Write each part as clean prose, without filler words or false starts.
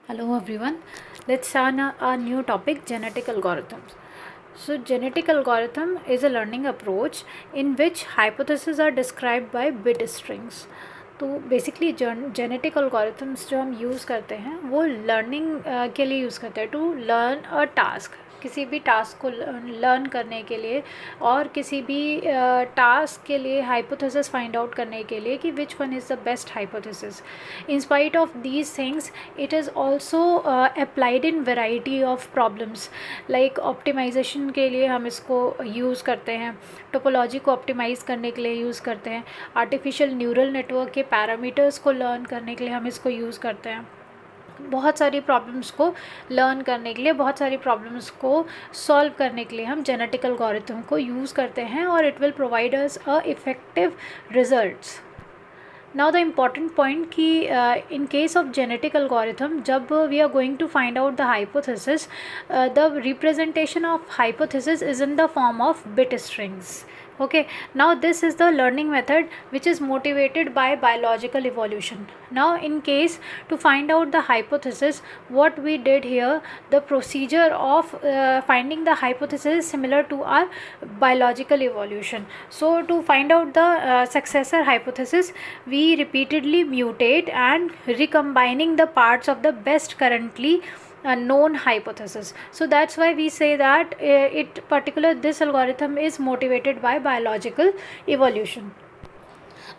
Hello everyone. Let's start a new topic, genetic algorithms. So genetic algorithm is a learning approach in which hypotheses are described by bit strings. तो basically genetic algorithms जो हम use करते हैं वो learning के लिए use करते हैं टू लर्न अ टास्क, किसी भी टास्क को लर्न करने के लिए और किसी भी टास्क के लिए हाइपोथेसिस फाइंड आउट करने के लिए कि which one is the best hypothesis. In spite of these things it is also applied in variety of problems. Like optimization के लिए हम इसको यूज़ करते हैं, टोपोलॉजी को ऑप्टिमाइज़ करने के लिए यूज़ करते हैं, आर्टिफिशियल न्यूरल नेटवर्क के पैरामीटर्स को लर्न करने के लिए हम इसको यूज़ करते हैं, बहुत सारी प्रॉब्लम्स को लर्न करने के लिए, बहुत सारी प्रॉब्लम्स को सॉल्व करने के लिए हम जेनेटिक एल्गोरिथम को यूज़ करते हैं और it will provide us a effective results. Now the important point कि in case of genetic algorithm जब we are going to find out the hypothesis, the representation of hypothesis is in the form of bit strings. Okay, now this is the learning method which is motivated by biological evolution. Now in case to find out the hypothesis, what we did here, the procedure of finding the hypothesis is similar to our biological evolution. So to find out the successor hypothesis, we repeatedly mutate and recombining the parts of the best currently a known hypothesis. So that's why we say that this algorithm is motivated by biological evolution.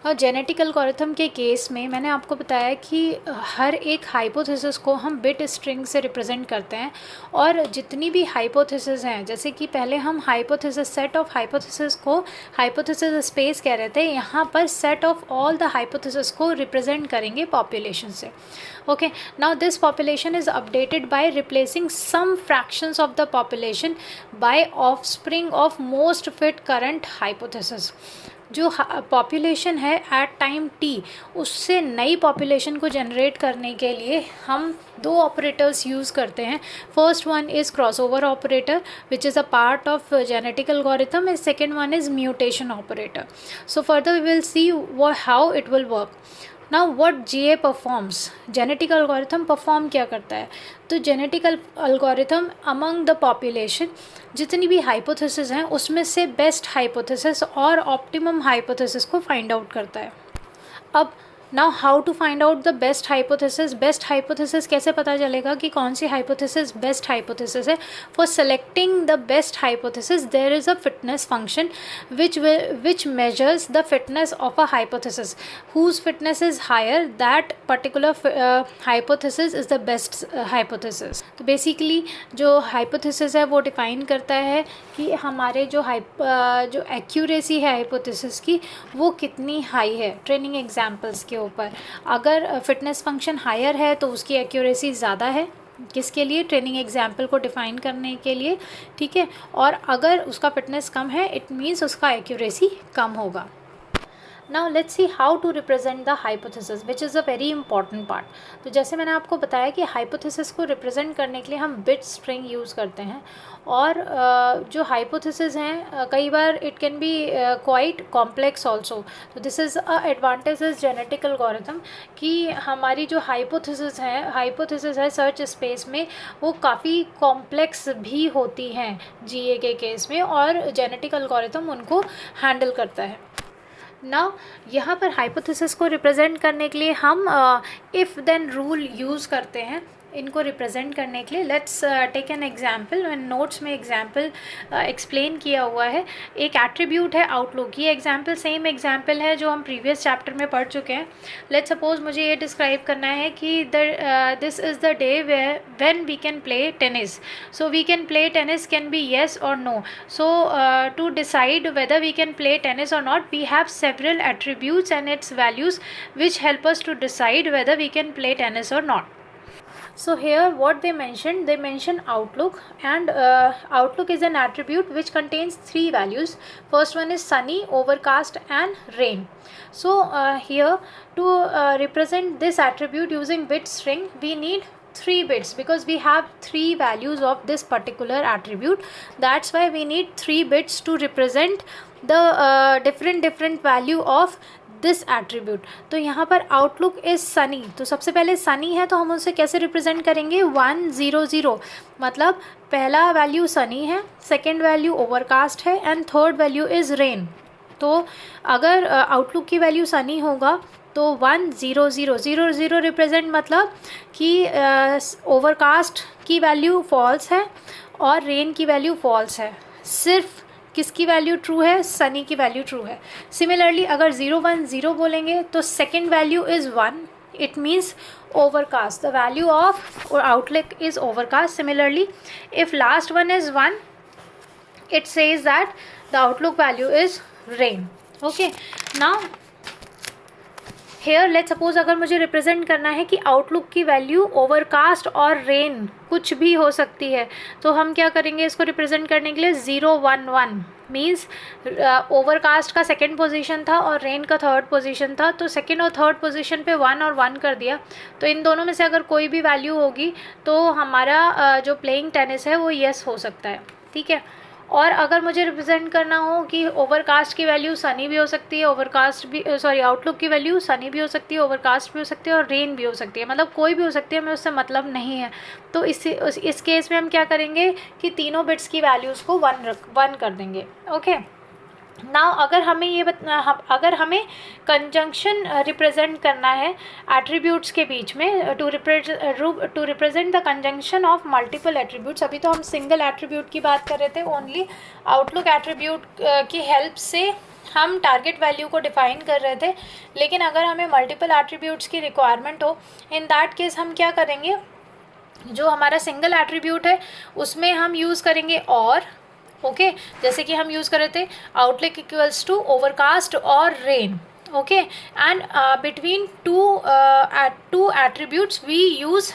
और genetic algorithm के case में मैंने आपको बताया कि हर एक hypothesis को हम बिट स्ट्रिंग से रिप्रेजेंट करते हैं और जितनी भी हाइपोथेसिस हैं, जैसे कि पहले हम हाइपोथेसिस सेट ऑफ हाइपोथेसिस को हाइपोथेसिस स्पेस कह रहे थे, यहाँ पर set of all the hypothesis को रिप्रेजेंट करेंगे पॉपुलेशन से. Okay, now this population is updated by replacing some fractions of the population by offspring of most fit current hypothesis. जो पॉपुलेशन है एट टाइम टी, उससे नई population को generate करने के लिए हम दो ऑपरेटर्स यूज़ करते हैं. First one is crossover operator which is a part of genetic algorithm and second one is mutation operator. So further we will see how it will work. Now what GA performs, genetic algorithm perform क्या करता है? तो genetic algorithm among the population जितनी भी hypothesis हैं उसमें से best hypothesis और ऑप्टिमम हाइपोथेसिस को फाइंड आउट करता है. अब now how to find out the best hypothesis. Best hypothesis कैसे पता चलेगा कि कौन सी हाइपोथेसिस बेस्ट हाइपोथेसिस है? For selecting the best hypothesis there is a fitness function which measures the fitness of a hypothesis. Whose fitness is higher, that particular hypothesis is the best hypothesis. तो basically जो hypothesis है वो define करता है कि हमारे जो accuracy है हाइपोथेसिस की वो कितनी हाई है ट्रेनिंग एग्जाम्पल्स के ऊपर. अगर फिटनेस फंक्शन हायर है तो उसकी एक्यूरेसी ज़्यादा है, किसके लिए? ट्रेनिंग एग्जाम्पल को डिफाइन करने के लिए, ठीक है. और अगर उसका फिटनेस कम है इट मीन्स उसका एक्यूरेसी कम होगा. Now let's see how to represent the hypothesis which is a very important part. तो जैसे मैंने आपको बताया कि हाइपोथेसिस को रिप्रेजेंट करने के लिए हम बिट स्ट्रिंग यूज़ करते हैं और जो हाइपोथेसिस हैं कई बार it can be quite complex also. तो this is a advantage is genetic algorithm कि हमारी जो हाइपोथेसिस है सर्च स्पेस में वो काफ़ी कॉम्प्लेक्स भी होती हैं जीए के केस में और जेनेटिक एल्गोरिथम उनको हैंडल करता है. नाउ यहाँ पर हाइपोथेसिस को रिप्रेजेंट करने के लिए हम इफ़ देन रूल यूज़ करते हैं इनको रिप्रेजेंट करने के लिए. Let's take an example. Notes में एग्जाम्पल एक्सप्लेन किया हुआ है. एक एट्रीब्यूट है आउटलुक. ये एग्जाम्पल सेम एग्जाम्पल है जो हम प्रीवियस चैप्टर में पढ़ चुके हैं. लेट्स सपोज मुझे ये डिस्क्राइब करना है कि this is the day when we can play tennis. So we can play tennis can be yes और no. So to decide whether we can play tennis और not we have several attributes and its values which help us to decide whether we can play tennis और not. So here what they mention outlook, and outlook is an attribute which contains three values. First one is sunny, overcast and rain. So here to represent this attribute using bit string we need 3 bits because we have 3 values of this particular attribute. That's why we need 3 bits to represent the different value of this attribute. तो यहाँ पर outlook is Sunny, तो सबसे पहले सनी है तो हम उसे कैसे रिप्रेजेंट करेंगे 1 0 0, मतलब पहला वैल्यू सनी है, सेकेंड वैल्यू ओवरकास्ट है and third value is rain. तो अगर आउटलुक की वैल्यू सनी होगा तो 1 0 0 0 0 रिप्रेजेंट मतलब कि ओवरकास्ट की वैल्यू फॉल्स है और रेन की वैल्यू फॉल्स है, सिर्फ किसकी वैल्यू ट्रू है, सनी की वैल्यू ट्रू है। सिमिलरली अगर 0 1 0 बोलेंगे तो second value is 1, it means overcast, the value of or outlook is overcast. Similarly if last one is 1, it says that the outlook value is rain. Okay, now here let's suppose अगर मुझे represent करना है कि outlook की value overcast और rain कुछ भी हो सकती है, तो हम क्या करेंगे इसको रिप्रेजेंट करने के लिए 0 1 1 मीन्स ओवरकास्ट का सेकेंड पोजीशन था और रेन का थर्ड पोजीशन था, तो सेकेंड और थर्ड पोजीशन पे 1 और 1 कर दिया। तो इन दोनों में से अगर कोई भी वैल्यू होगी तो हमारा जो प्लेइंग टेनिस है वो येस हो सकता है, ठीक है। और अगर मुझे रिप्रेजेंट करना हो कि ओवरकास्ट की वैल्यू सनी भी हो सकती है, ओवरकास्ट भी आउटलुक की वैल्यू सनी भी हो सकती है, ओवरकास्ट भी हो सकती है और रेन भी हो सकती है, मतलब कोई भी हो सकती है, हमें उससे मतलब नहीं है। तो इस केस में हम क्या करेंगे कि तीनों बिट्स की वैल्यूज़ को 1 कर देंगे। ओके, नाउ अगर हमें कंजंक्शन रिप्रेजेंट करना है एट्रीब्यूट्स के बीच में, to represent the conjunction of multiple attributes. अभी तो हम सिंगल एट्रीब्यूट की बात कर रहे थे, ओनली आउटलुक एट्रीब्यूट की हेल्प से हम टारगेट वैल्यू को डिफाइन कर रहे थे, लेकिन अगर हमें मल्टीपल एट्रीब्यूट्स की रिक्वायरमेंट हो, इन दैट केस हम क्या करेंगे, जो हमारा सिंगल एट्रीब्यूट है उसमें हम यूज़ करेंगे और ओके जैसे कि हम यूज़ कर रहे थे आउटलुक इक्वल्स टू ओवरकास्ट और rain. Okay, and between two attributes we use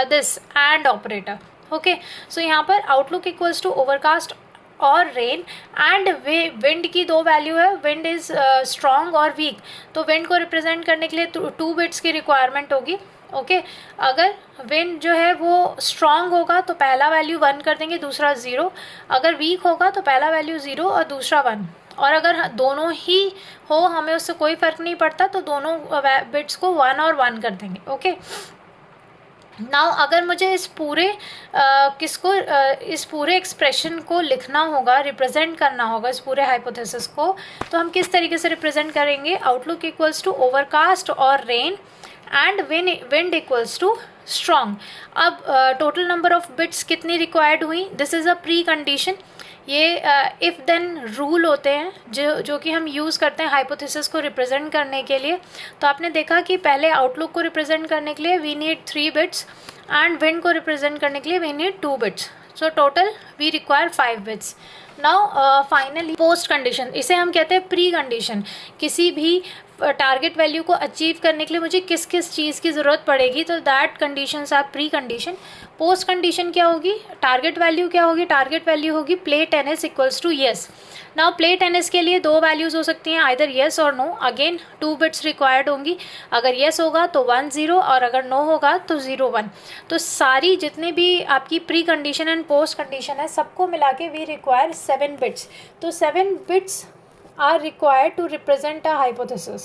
this and operator. Okay, so यहाँ पर आउटलुक इक्वल्स टू ओवरकास्ट और रेन एंड विंड की दो वैल्यू है, विंड इज़ स्ट्रॉन्ग और वीक, तो विंड को रिप्रेजेंट करने के लिए 2 बिट्स की रिक्वायरमेंट होगी। ओके, अगर विंड जो है वो स्ट्रॉन्ग होगा तो पहला वैल्यू 1 कर देंगे, दूसरा 0, अगर वीक होगा तो पहला वैल्यू 0 और दूसरा 1, और अगर दोनों ही हो हमें उससे कोई फ़र्क नहीं पड़ता तो दोनों बिट्स को 1 और 1 कर देंगे। ओके, नाउ अगर मुझे इस पूरे एक्सप्रेशन को लिखना होगा, रिप्रेजेंट करना होगा इस पूरे हाइपोथेसिस को, तो हम किस तरीके से रिप्रेजेंट करेंगे, आउटलुक इक्वल्स टू ओवरकास्ट और rain and wind equals to strong. अब टोटल नंबर ऑफ बिट्स कितनी रिक्वायर्ड हुई, this is a precondition. ये इफ़ देन रूल होते हैं जो कि हम यूज़ करते हैं हाइपोथेसिस को रिप्रेजेंट करने के लिए। तो आपने देखा कि पहले आउटलुक को रिप्रेजेंट करने के लिए we need 3 bits and wind को रिप्रेजेंट करने के लिए we need 2 bits, so total we require 5 bits. Now finally postcondition, इसे हम कहते हैं प्री कंडीशन। किसी भी टारगेट वैल्यू को अचीव करने के लिए मुझे किस किस चीज़ की ज़रूरत पड़ेगी, तो that conditions are precondition. Postcondition क्या होगी, टारगेट वैल्यू क्या होगी, टारगेट वैल्यू होगी play tennis equals to yes. Now play tennis के लिए 2 वैल्यूज़ हो सकती हैं, आइदर येस और नो, अगेन 2 बिट्स रिक्वायर्ड होंगी। अगर येस होगा तो 1 0 और अगर नो होगा तो 0 1। तो सारी जितने भी आपकी pre condition and post condition है सबको मिला के वी रिक्वायर 7 बिट्स। तो 7 bits are required to represent a hypothesis.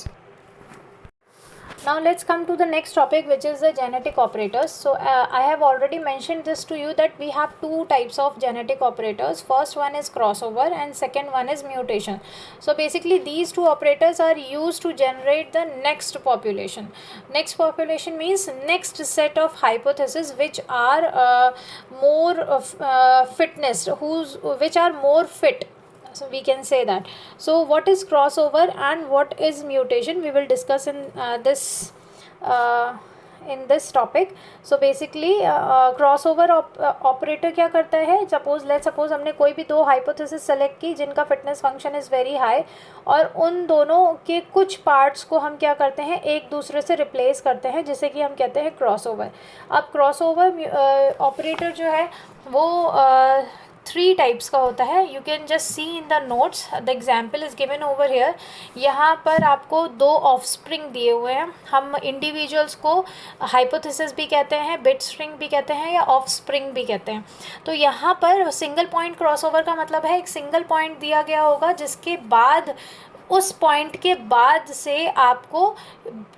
Now let's come to the next topic, which is the genetic operators. So I have already mentioned this to you that we have 2 types of genetic operators. First one is crossover and second one is mutation. So basically these 2 operators are used to generate the next population. Next population means next set of hypotheses which are more fitness, which are more fit. So we can say that. So what is crossover and what is mutation, we will discuss in this topic. So basically crossover operator क्या करता है, let's suppose हमने कोई भी 2 hypothesis select की जिनका fitness function is very high, और उन दोनों के कुछ parts को हम क्या करते हैं, एक दूसरे से replace करते हैं, जिसे कि हम कहते हैं crossover। अब crossover operator जो है वो 3 टाइप्स का होता है। You can just see in the notes, the example is given over here. यहाँ पर आपको 2 ऑफस्प्रिंग दिए हुए हैं। हम इंडिविजुअल्स को हाइपोथेसिस भी कहते हैं, बिट स्ट्रिंग भी कहते हैं, या ऑफस्प्रिंग भी कहते हैं। तो यहाँ पर सिंगल पॉइंट क्रॉसओवर का मतलब है एक सिंगल पॉइंट दिया गया होगा जिसके बाद उस पॉइंट के बाद से आपको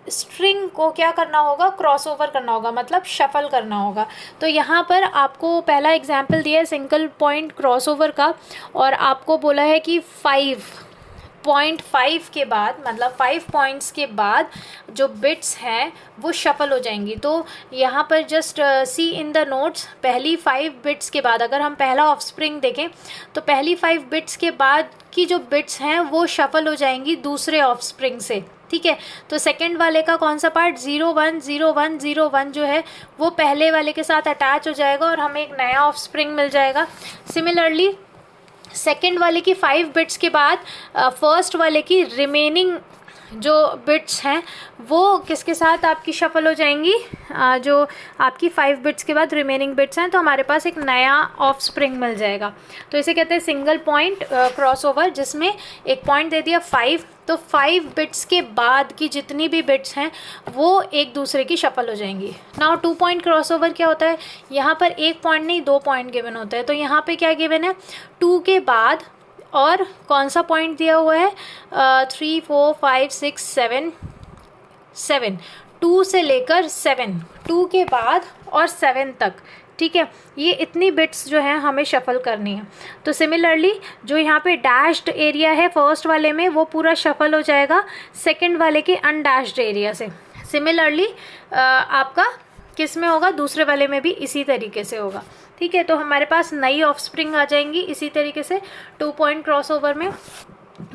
स्ट्रिंग को क्या करना होगा, क्रॉसओवर करना होगा, मतलब शफल करना होगा। तो यहाँ पर आपको पहला एग्जाम्पल दिया है सिंगल पॉइंट क्रॉसओवर का, और आपको बोला है कि 5.5 के बाद, मतलब 5 पॉइंट्स के बाद जो बिट्स हैं वो शफल हो जाएंगी। तो यहाँ पर just see in the notes, पहली 5 बिट्स के बाद अगर हम पहला ऑफस्प्रिंग देखें तो पहली 5 बिट्स के बाद की जो बिट्स हैं वो शफल हो जाएंगी दूसरे ऑफस्प्रिंग से, ठीक है। तो सेकंड वाले का कौन सा पार्ट 0 1 0 1 0 1 जो है वो पहले वाले के साथ अटैच हो जाएगा और हमें एक नया ऑफस्प्रिंग मिल जाएगा। सिमिलरली सेकंड वाले की 5 बिट्स के बाद फर्स्ट वाले की रिमेनिंग जो बिट्स हैं वो किसके साथ आपकी शफल हो जाएंगी, जो आपकी 5 बिट्स के बाद रिमेनिंग बिट्स हैं, तो हमारे पास एक नया ऑफस्प्रिंग मिल जाएगा। तो इसे कहते हैं सिंगल पॉइंट क्रॉसओवर, जिसमें एक पॉइंट दे दिया 5, तो 5 बिट्स के बाद की जितनी भी बिट्स हैं वो एक दूसरे की शफल हो जाएंगी। नाउ 2 पॉइंट क्रॉसओवर क्या होता है, यहाँ पर एक पॉइंट नहीं 2 पॉइंट गिवन होता है। तो यहाँ पे क्या गिवन है, 2 के बाद और कौन सा पॉइंट दिया हुआ है, 3 4 5 6 7 2 से लेकर 7, 2 के बाद और 7 तक, ठीक है। ये इतनी बिट्स जो है हमें शफल करनी है। तो सिमिलरली जो यहाँ पे डैश्ड एरिया है फर्स्ट वाले में वो पूरा शफल हो जाएगा सेकंड वाले के अनडैश्ड एरिया से। सिमिलरली आपका किस में होगा, दूसरे वाले में भी इसी तरीके से होगा, ठीक है। तो हमारे पास नई ऑफस्प्रिंग आ जाएंगी इसी तरीके से 2 पॉइंट क्रॉसओवर में।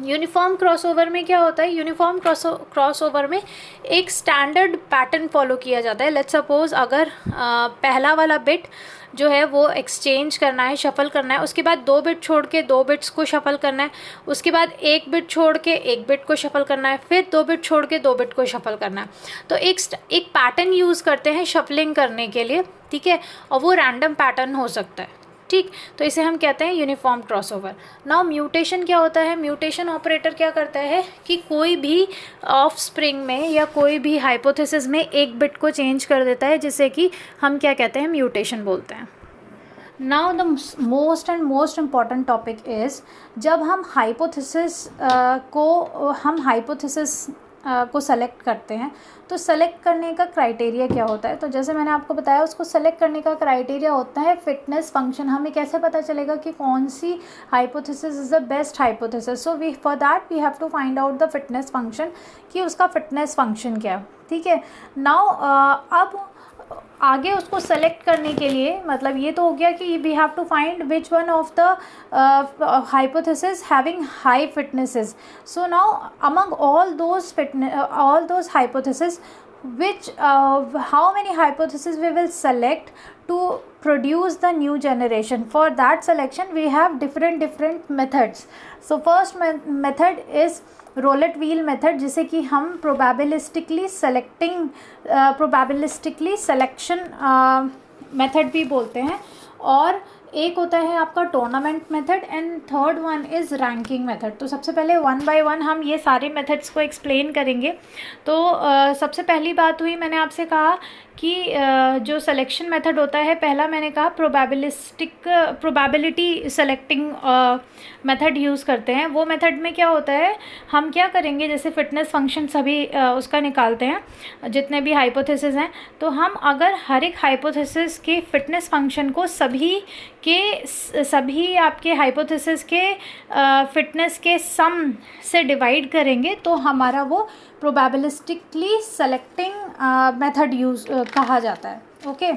यूनिफॉर्म क्रॉसओवर में क्या होता है, यूनिफॉर्म क्रॉसओवर में एक स्टैंडर्ड पैटर्न फॉलो किया जाता है। लेट्स सपोज अगर पहला वाला बिट जो है वो एक्सचेंज करना है, शफल करना है, उसके बाद 2 बिट छोड़ के 2 बिट्स को शफल करना है, उसके बाद 1 बिट छोड़ के 1 बिट को शफल करना है, फिर 2 बिट छोड़ के 2 बिट को शफल करना है। तो एक पैटर्न यूज़ करते हैं शफलिंग करने के लिए, ठीक है, और वो रैंडम पैटर्न हो सकता है, ठीक। तो इसे हम कहते हैं यूनिफॉर्म क्रॉसओवर। नाउ म्यूटेशन क्या होता है, म्यूटेशन ऑपरेटर क्या करता है कि कोई भी ऑफस्प्रिंग में या कोई भी हाइपोथेसिस में एक बिट को चेंज कर देता है, जिसे कि हम क्या कहते हैं, म्यूटेशन बोलते हैं। Now the most important topic is, जब हम हाइपोथेसिस को सेलेक्ट करते हैं तो सेलेक्ट करने का क्राइटेरिया क्या होता है। तो जैसे मैंने आपको बताया, उसको सेलेक्ट करने का क्राइटेरिया होता है फिटनेस फंक्शन। हमें कैसे पता चलेगा कि कौन सी hypothesis is the best hypothesis, so for that we have to find out the fitness function, कि उसका फिटनेस फंक्शन क्या है, ठीक है। नाउ अब आगे उसको सेलेक्ट करने के लिए, मतलब ये तो हो गया कि we have to find which one of the hypothesis having high fitnesses. So now among all those hypothesis which how many hypotheses we will select to produce the new generation. For that selection we have different methods. So first method is roulette wheel method, जिसे कि हम प्रोबेबिलिस्टिकली selection method भी बोलते हैं, और एक होता है आपका tournament method, and third one is ranking method. तो सबसे पहले 1 बाय 1 हम ये सारे मेथड्स को एक्सप्लेन करेंगे। तो सबसे पहली बात हुई, मैंने आपसे कहा कि जो सिलेक्शन मेथड होता है, पहला मैंने कहा प्रोबेबिलिटी सेलेक्टिंग मेथड यूज़ करते हैं। वो मेथड में क्या होता है, हम क्या करेंगे, जैसे फिटनेस फंक्शन सभी उसका निकालते हैं जितने भी हाइपोथेसिस हैं, तो हम अगर हर एक हाइपोथेसिस के फिटनेस फंक्शन को सभी आपके हाइपोथेसिस के फिटनेस के सम से डिवाइड करेंगे, तो हमारा वो प्रोबेबिलिस्टिकली सेलेक्टिंग मेथड यूज़ कहा जाता है, ओके।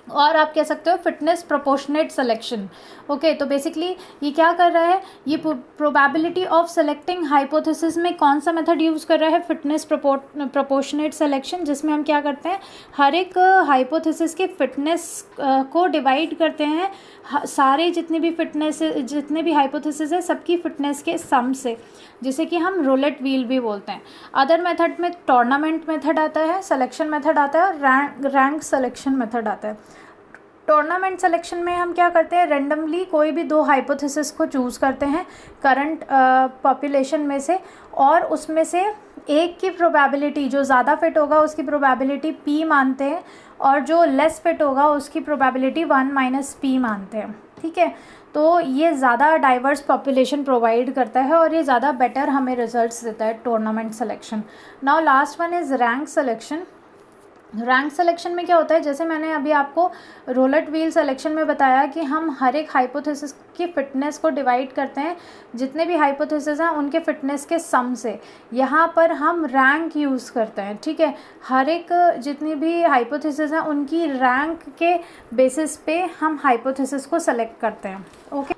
और आप कह सकते हो फिटनेस प्रोपोर्शनेट सिलेक्शन, ओके। तो बेसिकली ये क्या कर रहा है, ये प्रोबेबिलिटी ऑफ सेलेक्टिंग हाइपोथेसिस में कौन सा मेथड यूज़ कर रहा है, फिटनेस प्रोपोर्शनेट सिलेक्शन, जिसमें हम क्या करते हैं, हर एक हाइपोथेसिस के फिटनेस को डिवाइड करते हैं सारे जितने भी हाइपोथेसिस है सबकी फिटनेस के सम से, जिसे कि हम रोलेट व्हील भी बोलते हैं। अदर मेथड में टूर्नामेंट मेथड आता है, सिलेक्शन मेथड आता है, और रैंक सिलेक्शन मेथड आता है। टूर्नामेंट सिलेक्शन में हम क्या करते हैं, रेंडमली कोई भी 2 हाइपोथेसिस को चूज़ करते हैं करंट पॉपुलेशन में से, और उसमें से एक की प्रोबेबिलिटी, जो ज़्यादा फिट होगा उसकी प्रोबेबिलिटी p मानते हैं, और जो लेस फिट होगा उसकी प्रोबेबिलिटी 1 - p मानते हैं, ठीक है। तो ये ज़्यादा डाइवर्स पॉपुलेशन प्रोवाइड करता है और ये ज़्यादा बेटर हमें रिजल्ट्स देता है tournament selection. Now last one is rank selection. Rank selection में क्या होता है, जैसे मैंने अभी आपको रोलेट व्हील सिलेक्शन में बताया कि हम हर एक हाइपोथेसिस की फिटनेस को डिवाइड करते हैं, जितने भी हाइपोथेसिस हैं उनके फिटनेस के सम से। यहाँ पर हम रैंक यूज़ करते हैं, ठीक है। हर एक जितनी भी हाइपोथेसिस हैं उनकी रैंक के बेसिस पे हम हाइपोथेसिस को सेलेक्ट करते हैं।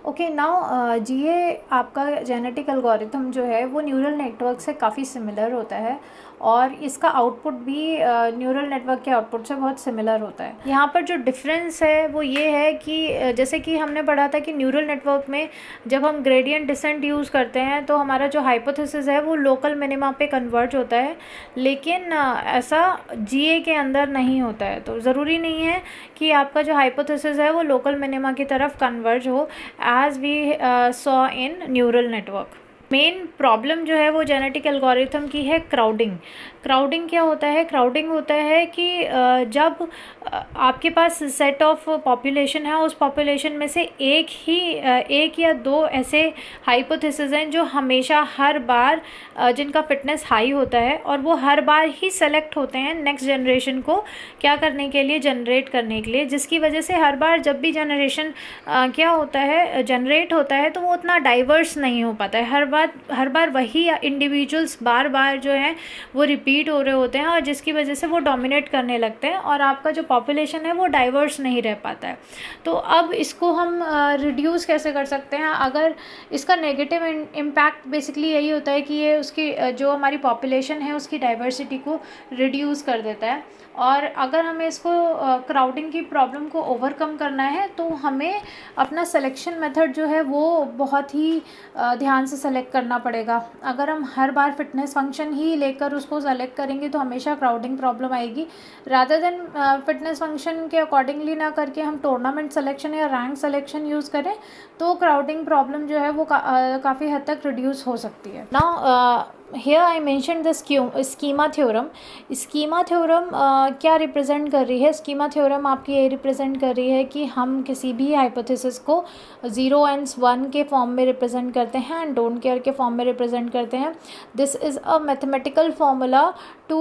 ओके नाउ जीए आपका जेनेटिक एल्गोरिथम जो है वो न्यूरल नेटवर्क से काफ़ी सिमिलर होता है और इसका आउटपुट भी न्यूरल नेटवर्क के आउटपुट से बहुत सिमिलर होता है। यहाँ पर जो डिफरेंस है वो ये है कि जैसे कि हमने पढ़ा था कि न्यूरल नेटवर्क में जब हम ग्रेडियंट डिसेंट यूज़ करते हैं तो हमारा जो हाइपोथेसिस है वो लोकल मिनिमा पे कन्वर्ज होता है, लेकिन ऐसा जीए के अंदर नहीं होता है। तो ज़रूरी नहीं है कि आपका जो हाइपोथेसिस है वो लोकल मिनिमा की तरफ कन्वर्ज हो, as we saw in neural network. Main problem जो है वो जेनेटिक एल्गोरिथम की है क्राउडिंग। क्राउडिंग क्या होता है? क्राउडिंग होता है कि जब आपके पास सेट ऑफ पॉपुलेशन है, उस पॉपुलेशन में से एक या दो ऐसे हाइपोथेसिस हैं जो हमेशा हर बार जिनका फिटनेस हाई होता है और वो हर बार ही सेलेक्ट होते हैं नेक्स्ट जनरेशन को क्या करने के लिए, जनरेट करने के लिए, जिसकी वजह से हर बार जब भी जनरेशन क्या होता है, जनरेट होता है, तो वो उतना डाइवर्स नहीं हो पाता है। हर बार वही इंडिविजुअल्स बार बार जो है वो रिपीट हो रहे होते हैं और जिसकी वजह से वो डोमिनेट करने लगते हैं और आपका जो पॉपुलेशन है वो डाइवर्स नहीं रह पाता है। तो अब इसको हम रिड्यूस कैसे कर सकते हैं? अगर इसका नेगेटिव इम्पैक्ट बेसिकली यही होता है कि ये उसकी जो हमारी पॉपुलेशन है उसकी डाइवर्सिटी को रिड्यूस कर देता है। और अगर हमें इसको क्राउडिंग की प्रॉब्लम को ओवरकम करना है तो हमें अपना सिलेक्शन मेथड जो है वो बहुत ही ध्यान से सेलेक्ट करना पड़ेगा। अगर हम हर बार फिटनेस फंक्शन ही लेकर उसको सेलेक्ट करेंगे तो हमेशा क्राउडिंग प्रॉब्लम आएगी। रादर देन फिटनेस फंक्शन के अकॉर्डिंगली ना करके हम टूर्नामेंट सिलेक्शन या रैंक सिलेक्शन यूज़ करें तो क्राउडिंग प्रॉब्लम जो है वो काफ़ी हद तक रिड्यूस हो सकती है। Now here I mentioned the schema theorem। schema theorem क्या रिप्रेजेंट कर रही है? schema theorem आपकी ये रिप्रेजेंट कर रही है कि हम किसी भी हाइपोथेसिस को 0 and 1 के फॉर्म में रिप्रेजेंट करते हैं एंड डोंट केयर के फॉर्म में रिप्रेजेंट करते हैं। This is a mathematical formula to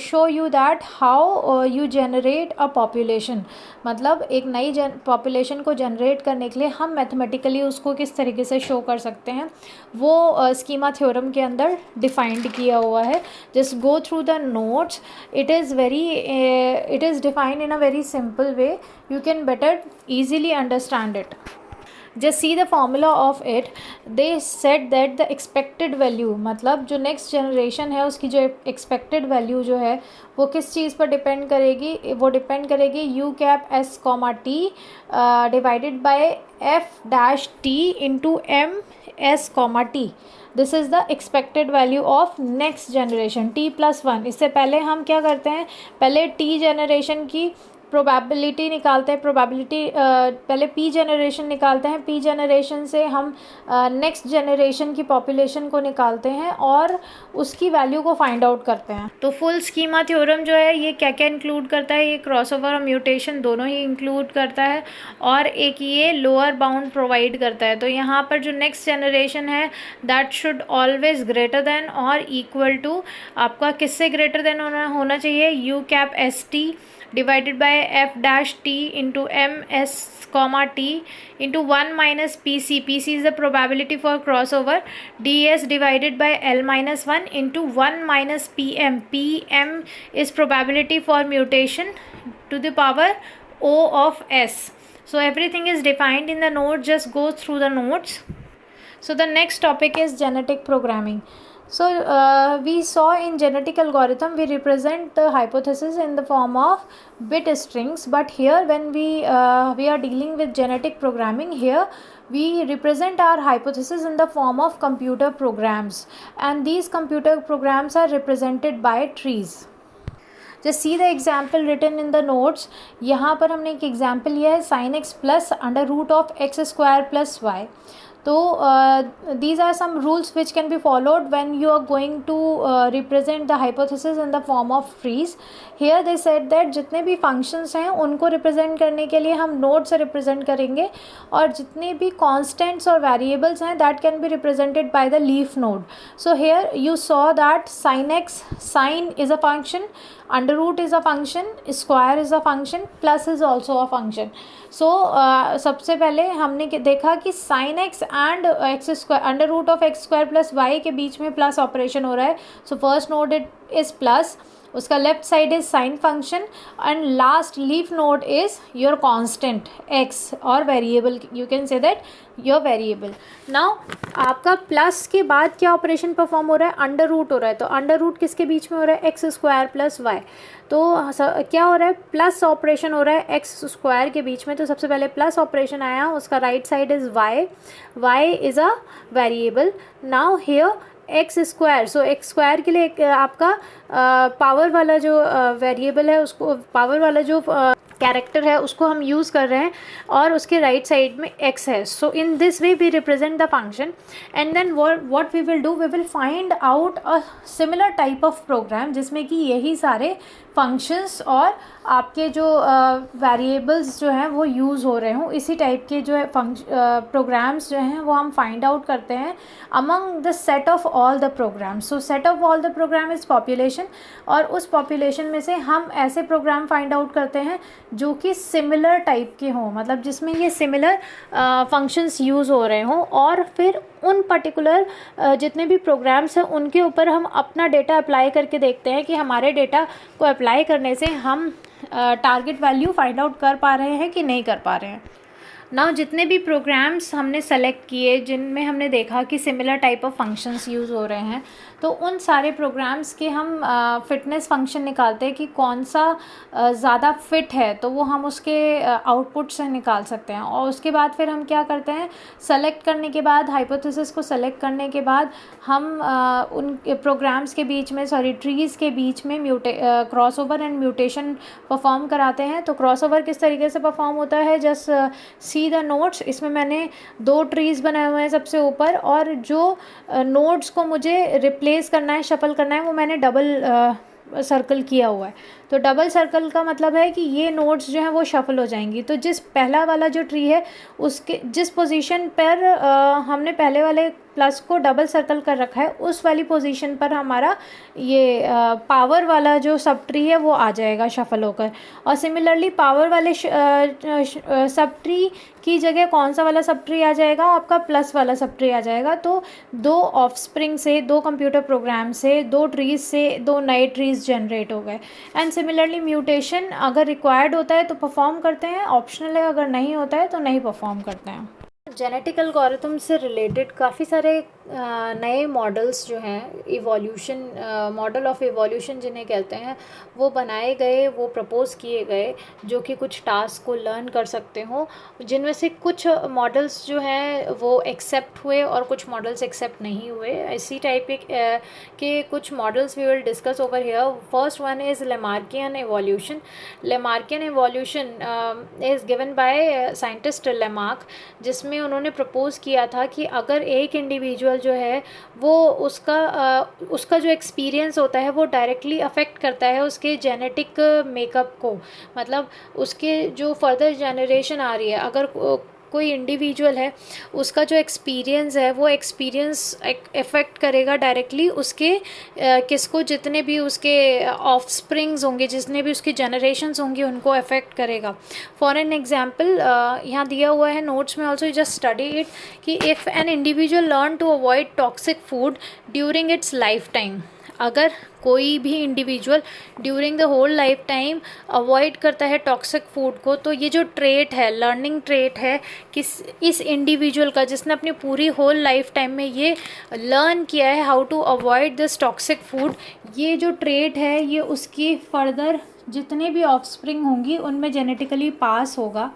show you that how you generate a population. मतलब एक नई पॉपुलेशन को जनरेट करने के लिए हम मैथमेटिकली उसको किस तरीके से शो कर सकते हैं वो स्कीमा थ्योरम के अंदर डिफाइंड किया हुआ है। Just go through the notes, it is defined in a very simple way, you can better easily understand it। just see the formula of it। they said that the expected value, मतलब जो next generation है उसकी जो expected value जो है वो किस चीज़ पर डिपेंड करेगी? वो डिपेंड करेगी U cap S comma T divided by F dash T into M S comma T. This is the expected value of next generation t+1। इससे पहले हम क्या करते हैं? पहले टी जनरेशन की प्रोबेबिलिटी निकालते हैं, पहले पी जनरेशन निकालते हैं, पी जनरेशन से हम नेक्स्ट जनरेशन की पॉपुलेशन को निकालते हैं और उसकी वैल्यू को फाइंड आउट करते हैं। तो फुल स्कीमा थ्योरम जो है ये क्या क्या इंक्लूड करता है? ये क्रॉसओवर और म्यूटेशन दोनों ही इंक्लूड करता है और एक ये लोअर बाउंड प्रोवाइड करता है। तो यहाँ पर जो नेक्स्ट जनरेशन है that should always greater than और इक्वल टू, आपका किससे ग्रेटर देन होना चाहिए? You cap S T divided by f dash t into m s comma t into 1 minus pc। pc is the probability for crossover। ds divided by l minus 1 into 1 minus pm। pm is probability for mutation to the power o of s। so everything is defined in the note, just go through the notes। so the next topic is genetic programming। So we saw in genetic algorithm we represent the hypothesis in the form of bit strings, but here when we are dealing with genetic programming, here we represent our hypothesis in the form of computer programs, and these computer programs are represented by trees। just see the example written in the notes। यहाँ पर हमने एक example लिया है sin x plus under root of x square plus Y. तो these are some rules which can be followed when you are going to represent the hypothesis in the form of trees. Here they said that जितने भी functions हैं उनको represent करने के लिए हम node से represent करेंगे, और जितने भी constants और variables हैं that can be represented by the leaf node. So here you saw that sin x, sin is a function, under root is a function, square is a function, plus is also a function. So सबसे पहले हमने देखा कि sin x and x square, under root of x square plus y के बीच में plus operation हो रहा है. So first node it is plus, उसका left side is sine function, and last leaf node is your constant x और variable, you can say that your variable. Now आपका plus के बाद क्या ऑपरेशन परफॉर्म हो रहा है, अंडर रूट हो रहा है. तो अंडर रूट किसके बीच में हो रहा है, एक्स स्क्वायर प्लस वाई. तो क्या हो रहा है, प्लस ऑपरेशन हो रहा है एक्स स्क्वायर के बीच में. तो सबसे पहले प्लस ऑपरेशन आया, उसका right side is Y, Y is a variable. Now here X square, so X square के लिए आपका पावर वाला जो वेरिएबल है, उसको पावर वाला जो कैरेक्टर है उसको हम यूज़ कर रहे हैं, और उसके राइट साइड में x है. So in this way we represent the function, and then what we will do, we will find out a similar type of program जिसमें कि यही सारे फंक्शंस और आपके जो वेरिएबल्स जो हैं वो यूज़ हो रहे हों. इसी टाइप के जो है प्रोग्राम्स जो हैं वो हम फाइंड आउट करते हैं among the set of all the programs. So set of all the program is population, और उस पॉपुलेशन में से हम ऐसे प्रोग्राम फाइंड आउट करते हैं जो कि सिमिलर टाइप के हों, मतलब जिसमें ये सिमिलर फंक्शंस यूज़ हो रहे हों, और फिर उन पर्टिकुलर जितने भी प्रोग्राम्स हैं उनके ऊपर हम अपना डेटा अप्लाई करके देखते हैं कि हमारे डेटा को अप्लाई करने से हम टारगेट वैल्यू फाइंड आउट कर पा रहे हैं कि नहीं कर पा रहे हैं. नाउ जितने भी प्रोग्राम्स हमने सेलेक्ट किए जिनमें हमने देखा कि similar type of functions use हो रहे हैं, तो उन सारे प्रोग्राम्स के हम फिटनेस फंक्शन निकालते हैं कि कौन सा ज़्यादा फिट है, तो वो हम उसके आउटपुट से निकाल सकते हैं. और उसके बाद फिर हम क्या करते हैं, सेलेक्ट करने के बाद, हाइपोथेसिस को सेलेक्ट करने के बाद हम उन प्रोग्राम्स के बीच में, ट्रीज़ के बीच में क्रॉसओवर एंड म्यूटेशन परफॉर्म कराते हैं. तो क्रॉसओवर किस तरीके से परफॉर्म होता है, जस्ट सी द नोट्स. इसमें मैंने 2 ट्रीज़ बनाए हुए हैं सबसे ऊपर, और जो नोट्स को मुझे रिप्लेस करना है, शफल करना है, वो मैंने डबल सर्कल किया हुआ है. तो डबल सर्कल का मतलब है कि ये नोड्स जो हैं वो शफल हो जाएंगी. तो जिस पहला वाला जो ट्री है उसके जिस पोजीशन पर हमने पहले वाले प्लस को डबल सर्कल कर रखा है, उस वाली पोजीशन पर हमारा ये पावर वाला जो सब ट्री है वो आ जाएगा शफल होकर. और सिमिलरली पावर वाले सब ट्री की जगह कौन सा वाला सब ट्री आ जाएगा, आपका प्लस वाला सब ट्री आ जाएगा. तो 2 ऑफस्प्रिंग से, 2 कंप्यूटर प्रोग्राम से, 2 ट्रीज़ से 2 नए ट्रीज़ जनरेट हो गए. एंड सिमिलरली म्यूटेशन अगर रिक्वायर्ड होता है तो परफॉर्म करते हैं, ऑप्शनल है अगर नहीं होता है तो नहीं परफॉर्म करते हैं. जेनेटिक एल्गोरिथम से रिलेटेड काफ़ी सारे नए मॉडल्स जो हैं, इवोल्यूशन मॉडल ऑफ इवोल्यूशन जिन्हें कहते हैं, वो बनाए गए, वो प्रपोज़ किए गए, जो कि कुछ टास्क को लर्न कर सकते हों. जिनमें से कुछ मॉडल्स जो हैं वो एक्सेप्ट हुए और कुछ मॉडल्स एक्सेप्ट नहीं हुए. इसी टाइप के कुछ models we will discuss over here. First one is Lamarckian evolution. Lamarckian evolution is given by scientist Lamarck, जिसमें उन्होंने प्रपोज़ किया था कि अगर एक इंडिविजुअल जो है वो उसका जो एक्सपीरियंस होता है वो डायरेक्टली अफेक्ट करता है उसके जेनेटिक मेकअप को, मतलब उसके जो फर्दर जनरेशन आ रही है, अगर कोई इंडिविजुअल है उसका जो एक्सपीरियंस है वो एक्सपीरियंस इफ़ेक्ट करेगा डायरेक्टली उसके किसको, जितने भी उसके ऑफस्प्रिंग्स होंगे, जितने भी उसके जनरेशन्स होंगे उनको अफेक्ट करेगा. फॉर एन एग्जांपल यहाँ दिया हुआ है नोट्स में ऑल्सो, जस्ट स्टडी इट, कि if an individual learn to avoid toxic food during its lifetime, अगर कोई भी individual during the whole lifetime avoid करता है टॉक्सिक फूड को, तो ये जो ट्रेट है, लर्निंग ट्रेट है कि इस इंडिविजुअल का जिसने अपनी पूरी होल लाइफ टाइम में ये लर्न किया है how to avoid this toxic food, ये जो ट्रेट है ये उसकी फर्दर जितने भी ऑफस्प्रिंग होंगी उनमें जेनेटिकली पास होगा.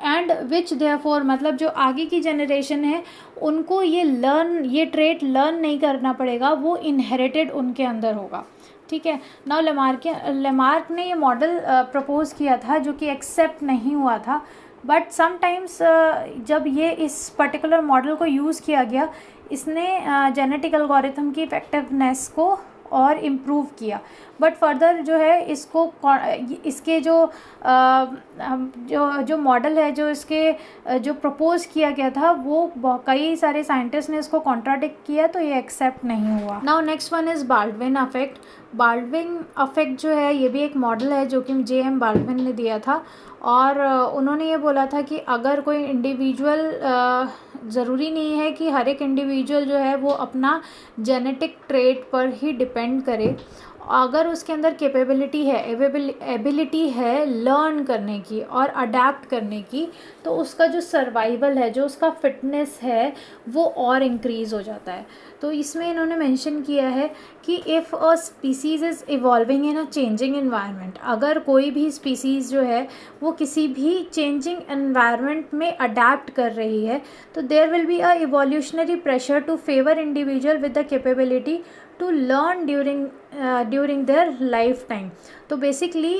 एंड विच देयरफॉर, मतलब जो आगे की जनरेशन है उनको ये ट्रेट लर्न नहीं करना पड़ेगा, वो इनहेरिटेड उनके अंदर होगा. ठीक है. नाउ लेमार्क ने ये मॉडल प्रपोज़ किया था जो कि एक्सेप्ट नहीं हुआ था. बट समटाइम्स जब ये इस पर्टिकुलर मॉडल को यूज़ किया गया, इसने जेनेटिक एल्गोरिथम की इफ़ेक्टिवनेस को और इम्प्रूव किया। बट फर्दर जो है इसको इसके जो मॉडल है, जो इसके जो प्रपोज किया गया था, वो कई सारे साइंटिस्ट ने इसको कॉन्ट्राडिक्ट किया, तो ये एक्सेप्ट नहीं हुआ। Now next one is Baldwin affect. Baldwin affect जो है ये भी एक मॉडल है जो कि जे.एम. बाल्डविन ने दिया था, और उन्होंने ये बोला था कि अगर कोई इंडिविजुअल, ज़रूरी नहीं है कि हर एक इंडिविजुअल जो है वो अपना जेनेटिक ट्रेट पर ही डिपेंड करे, अगर उसके अंदर कैपेबिलिटी है, एबिलिटी है लर्न करने की और अडेप्ट करने की, तो उसका जो सर्वाइवल है, जो उसका फिटनेस है, वो और इंक्रीज़ हो जाता है। तो इसमें इन्होंने मेंशन किया है कि if a species is evolving in a changing environment, अगर कोई भी स्पीसीज़ जो है वो किसी भी चेंजिंग एनवायरनमेंट में अडेप्ट कर रही है, तो there will be a evolutionary pressure to favour individual with the capability to learn during their lifetime. तो बेसिकली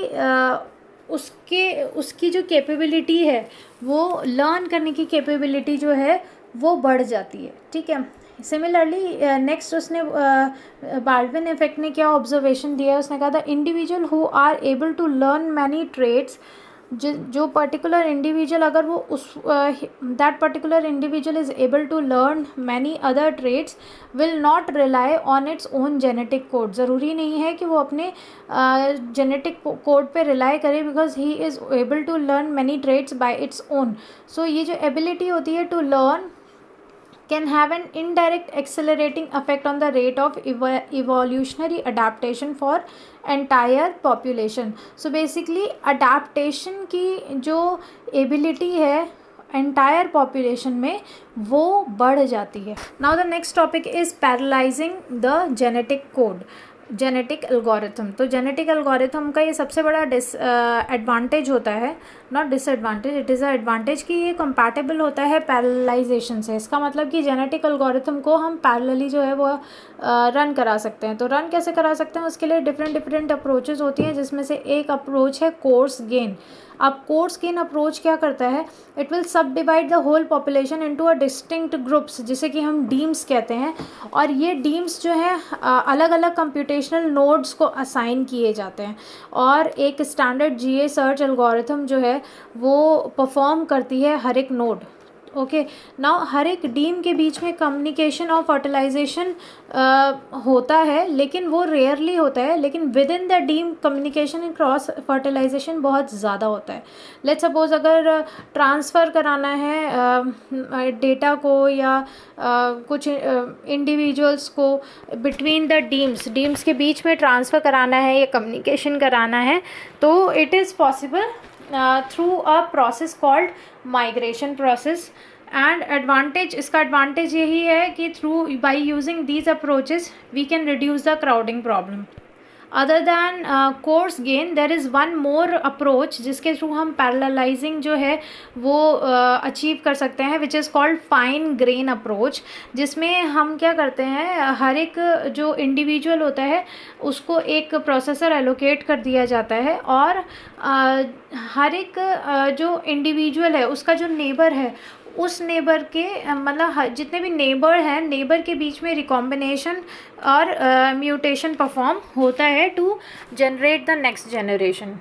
उसकी जो कैपेबिलिटी है, वो लर्न करने की कैपेबिलिटी जो है वो बढ़ जाती है, ठीक है। सिमिलरली नेक्स्ट उसने बाल्डविन इफेक्ट ने क्या ऑब्जर्वेशन दिया है, उसने कहा था individual who are able to learn many trades, जो पर्टिकुलर इंडिविजुअल, अगर वो उस that particular individual is able to learn many other trades, will not rely on its own genetic code. ज़रूरी नहीं है कि वो अपने जेनेटिक कोड पे रिलाई करे, because he is able to learn many trades by its own. सो ये जो एबिलिटी होती है to learn can have an indirect accelerating effect on the rate of evolutionary adaptation for entire population. So basically adaptation की जो ability है entire population में, वो बढ़ जाती है। Now the next topic is parallelizing the genetic code, genetic algorithm. तो genetic algorithm का ये सबसे बड़ा एडवांटेज होता है, not disadvantage, it is a advantage, कि ये कंपैटिबल होता है पैरेललाइजेशन से। इसका मतलब कि जेनेटिक एल्गोरिथम को हम पैरेलली जो है वो रन करा सकते हैं। तो रन कैसे करा सकते हैं, उसके लिए डिफरेंट अप्रोचेस होती हैं, जिसमें से एक अप्रोच है कोर्स गेन। अब कोर्स गेन अप्रोच क्या करता है, it will subdivide the whole population into a distinct groups, जिसे कि हम डीम्स कहते हैं, और ये डीम्स जो है अलग अलग कंप्यूटेशनल नोड्स को असाइन किए जाते हैं, और एक स्टैंडर्ड जीए सर्च एल्गोरिथम जो है वो परफॉर्म करती है हर एक नोड। ओके, नाउ हर एक डीम के बीच में कम्युनिकेशन और फर्टिलाइजेशन होता है, लेकिन वो रेयरली होता है, लेकिन within the deme communication and cross fertilization बहुत ज़्यादा होता है। लेट्स सपोज अगर ट्रांसफ़र कराना है डेटा को या कुछ इंडिविजुअल्स को बिटवीन द डीम्स के बीच में ट्रांसफ़र कराना है या कम्युनिकेशन कराना है, तो it is possible through a process called migration process. And advantage, इसका एडवांटेज यही है कि through by using these approaches we can reduce the crowding problem. Other than coarse grain, there is one more approach जिसके थ्रू हम parallelizing जो है वो अचीव कर सकते हैं, which is called fine grain approach, जिसमें हम क्या करते हैं, हर एक जो इंडिविजुअल होता है उसको एक प्रोसेसर एलोकेट कर दिया जाता है, और हर एक जो इंडिविजुअल है उसका जो नेबर है, उस नेबर के मतलब जितने भी नेबर हैं, नेबर के बीच में रिकॉम्बिनेशन और म्यूटेशन परफॉर्म होता है to generate the next generation.